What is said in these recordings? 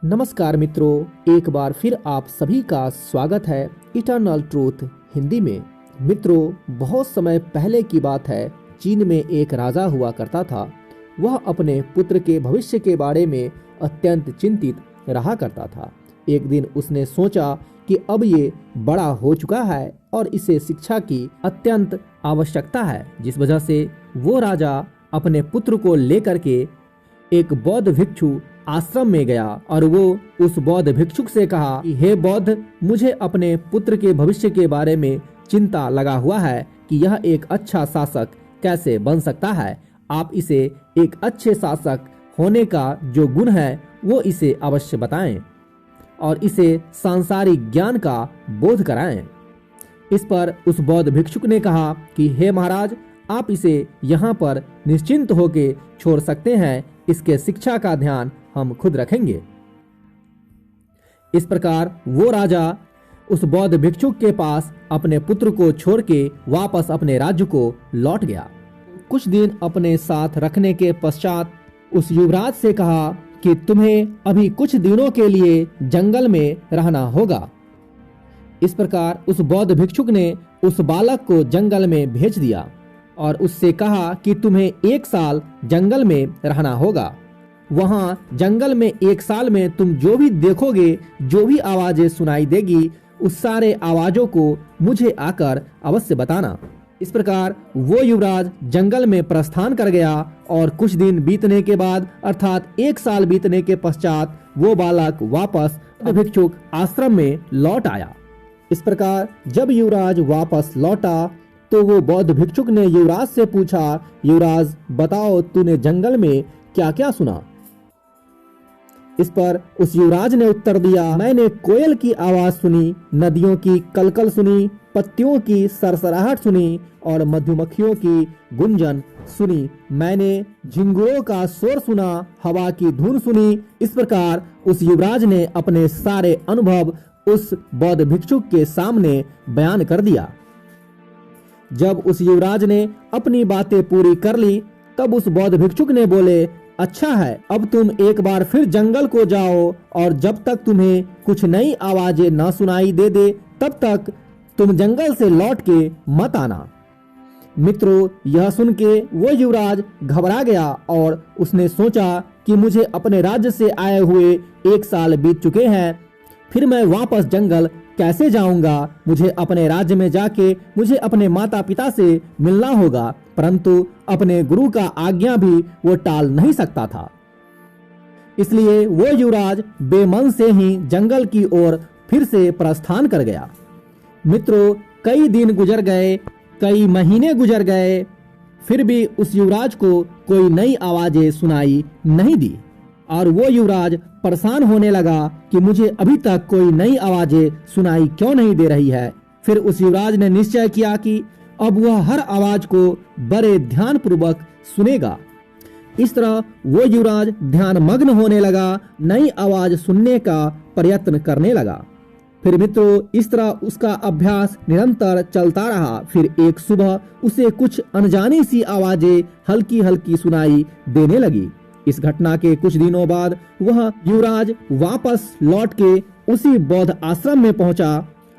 नमस्कार मित्रों, एक बार फिर आप सभी का स्वागत है इटर्नल ट्रूथ हिंदी में। मित्रों, बहुत समय पहले की बात है। चीन में एक राजा हुआ करता था। वह अपने पुत्र के भविष्य के बारे में अत्यंत चिंतित रहा करता था। एक दिन उसने सोचा कि अब ये बड़ा हो चुका है और इसे शिक्षा की अत्यंत आवश्यकता है, जिस वजह से वो राजा अपने पुत्र को लेकर के एक बौद्ध भिक्षु आश्रम में गया और वो उस बौद्ध भिक्षुक से कहा कि हे बौद्ध, मुझे अपने पुत्र के भविष्य के बारे में चिंता लगा हुआ है कि यह एक अच्छा शासक कैसे बन सकता है। आप इसे एक अच्छे शासक होने का जो गुण है वो इसे अवश्य बताएं और इसे सांसारिक ज्ञान का बोध कराएं। इस पर उस बौद्ध भिक्षुक ने कहा कि हे महाराज, आप इसे यहाँ पर निश्चिंत होके छोड़ सकते हैं। इसके शिक्षा का ध्यान हम खुद रखेंगे। इस प्रकार वो राजा उस बौद्ध भिक्षुक के पास अपने पुत्र को छोड़ के वापस अपने राज्य को लौट गया। कुछ दिन अपने साथ रखने के पश्चात उस युवराज से कहा कि तुम्हें अभी कुछ दिनों के लिए जंगल में रहना होगा। इस प्रकार उस बौद्ध भिक्षुक ने उस बालक को जंगल में भेज दिया और उससे कहा कि तुम्हें 1 साल जंगल में रहना होगा। वहां जंगल में 1 साल में तुम जो भी देखोगे, जो भी आवाजें सुनाई देगी, उस सारे आवाजों को मुझे आकर अवश्य बताना। इस प्रकार वो युवराज जंगल में प्रस्थान कर गया और कुछ दिन बीतने के बाद अर्थात 1 साल बीतने के पश्चात वो बालक वापस भिक्षुक आश्रम में लौट आया। इस प्रकार जब युवराज वापस लौटा तो वो बौद्ध भिक्षुक ने युवराज से पूछा, युवराज बताओ, तूने जंगल में क्या क्या सुना? इस पर उस युवराज ने उत्तर दिया, मैंने कोयल की आवाज सुनी, नदियों की कलकल सुनी, पत्तियों की सरसराहट सुनी और मधुमक्खियों की गुंजन सुनी। मैंने झिंगुरों का शोर सुना, हवा की धुन सुनी। इस प्रकार उस युवराज ने अपने सारे अनुभव उस बौद्ध भिक्षुक के सामने बयान कर दिया। जब उस युवराज ने अपनी बातें पूरी कर ली तब उस बौद्ध भिक्षुक ने बोले, अच्छा है, अब तुम एक बार फिर जंगल को जाओ और जब तक तुम्हें कुछ नई आवाजें न सुनाई दे तब तक तुम जंगल से लौट के मत आना। मित्रों, यह सुन के वो युवराज घबरा गया और उसने सोचा कि मुझे अपने राज्य से आए हुए 1 साल बीत चुके हैं, फिर मैं वापस जंगल कैसे जाऊंगा? मुझे अपने राज्य में जाके मुझे अपने माता पिता से मिलना होगा, परंतु अपने गुरु का आज्ञा भी वो टाल नहीं सकता था। इसलिए वो युवराज बेमन से ही जंगल की ओर फिर से प्रस्थान कर गया। मित्रों, कई दिन गुजर गए, कई महीने गुजर गए, फिर भी उस युवराज को कोई नई आवाजें सुनाई नहीं दी और वो युवराज परेशान होने लगा कि मुझे अभी तक कोई नई आवाजें सुनाई क्यों नहीं दे रही है। फिर उस युवराज ने निश्चय किया कि अब वह हर आवाज को बड़े ध्यान पूर्वक सुनेगा। इस तरह वो युवराज ध्यान मग्न होने लगा, नई आवाज सुनने का प्रयत्न करने लगा। फिर मित्रों, इस तरह उसका अभ्यास निरंतर चलता रहा। फिर एक सुबह उसे कुछ अनजानी सी आवाजें हल्की हल्की सुनाई देने लगी। इस घटना के कुछ दिनों बाद वह युवराज वापस लौट के उसी बौद्ध आश्रम में पहुंचा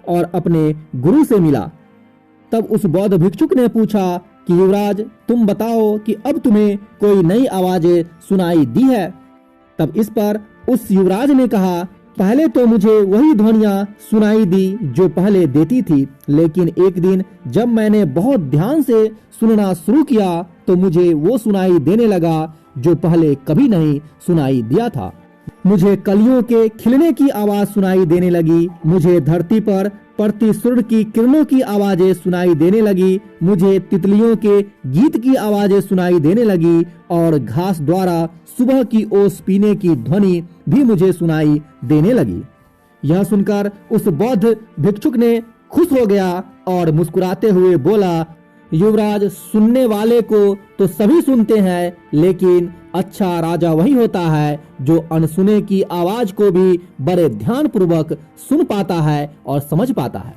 और अपने गुरु से मिला। तब उस बौद्ध भिक्षुक ने पूछा कि युवराज, तुम बताओ कि अब तुम्हें कोई नई आवाजें सुनाई दी है? तब इस पर उस युवराज ने कहा, पहले तो मुझे वही ध्वनियां सुनाई दी जो पहले देती थी, लेकिन एक दिन जब मैंने बहुत ध्यान से सुनना शुरू किया तो मुझे वो सुनाई देने लगा जो पहले कभी नहीं सुनाई दिया था। मुझे कलियों के खिलने की आवाज सुनाई देने लगी, मुझे धरती पर पड़ती सूर्य की किरणों की आवाजें सुनाई देने लगी, मुझे तितलियों के गीत की आवाजें सुनाई देने लगी और घास द्वारा सुबह की ओस पीने की ध्वनि भी मुझे सुनाई देने लगी। यह सुनकर उस बौद्ध भिक्षुक ने खुश हो गया और मुस्कुराते हुए बोला, युवराज, सुनने वाले को तो सभी सुनते हैं, लेकिन अच्छा राजा वही होता है जो अनसुने की आवाज को भी बड़े ध्यान पूर्वक सुन पाता है और समझ पाता है।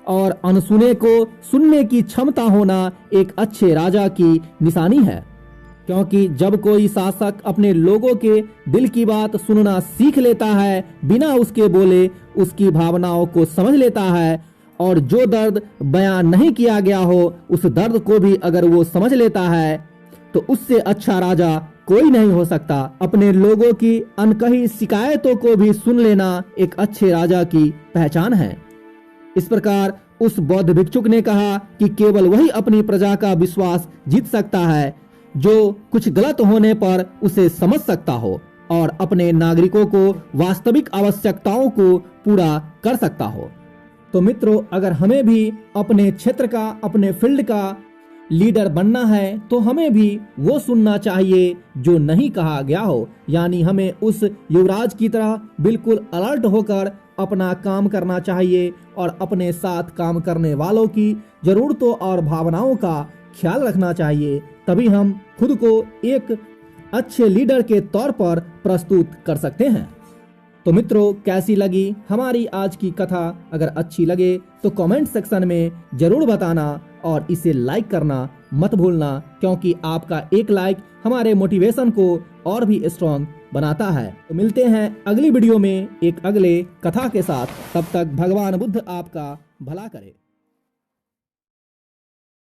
और अनसुने को सुनने की क्षमता होना एक अच्छे राजा की निशानी है। क्योंकि जब कोई शासक अपने लोगों के दिल की बात सुनना सीख लेता है, बिना उसके बोले उसकी भावनाओं को समझ लेता है, और जो दर्द बयान नहीं किया गया हो उस दर्द को भी अगर वो समझ लेता है, तो उससे अच्छा राजा कोई नहीं हो सकता। अपने लोगों की अनकही शिकायतों को भी सुन लेना एक अच्छे राजा की पहचान है। इस प्रकार उस बौद्ध भिक्षुक ने कहा कि केवल वही अपनी प्रजा का विश्वास जीत सकता है जो कुछ गलत होने पर उसे समझ सकता हो और अपने नागरिकों को वास्तविक आवश्यकताओं को पूरा कर सकता हो। तो मित्रों, अगर हमें भी अपने क्षेत्र का, अपने फील्ड का लीडर बनना है तो हमें भी वो सुनना चाहिए जो नहीं कहा गया हो, यानी हमें उस युवराज की तरह बिल्कुल अलर्ट होकर अपना काम करना चाहिए और अपने साथ काम करने वालों की जरूरतों और भावनाओं का ख्याल रखना चाहिए। तभी हम खुद को एक अच्छे लीडर के तौर पर प्रस्तुत कर सकते हैं। तो मित्रों, कैसी लगी हमारी आज की कथा? अगर अच्छी लगे तो कमेंट सेक्शन में जरूर बताना और इसे लाइक करना मत भूलना, क्योंकि आपका एक लाइक हमारे मोटिवेशन को और भी स्ट्रॉन्ग बनाता है। तो मिलते हैं अगली वीडियो में एक अगले कथा के साथ। तब तक भगवान बुद्ध आपका भला करे।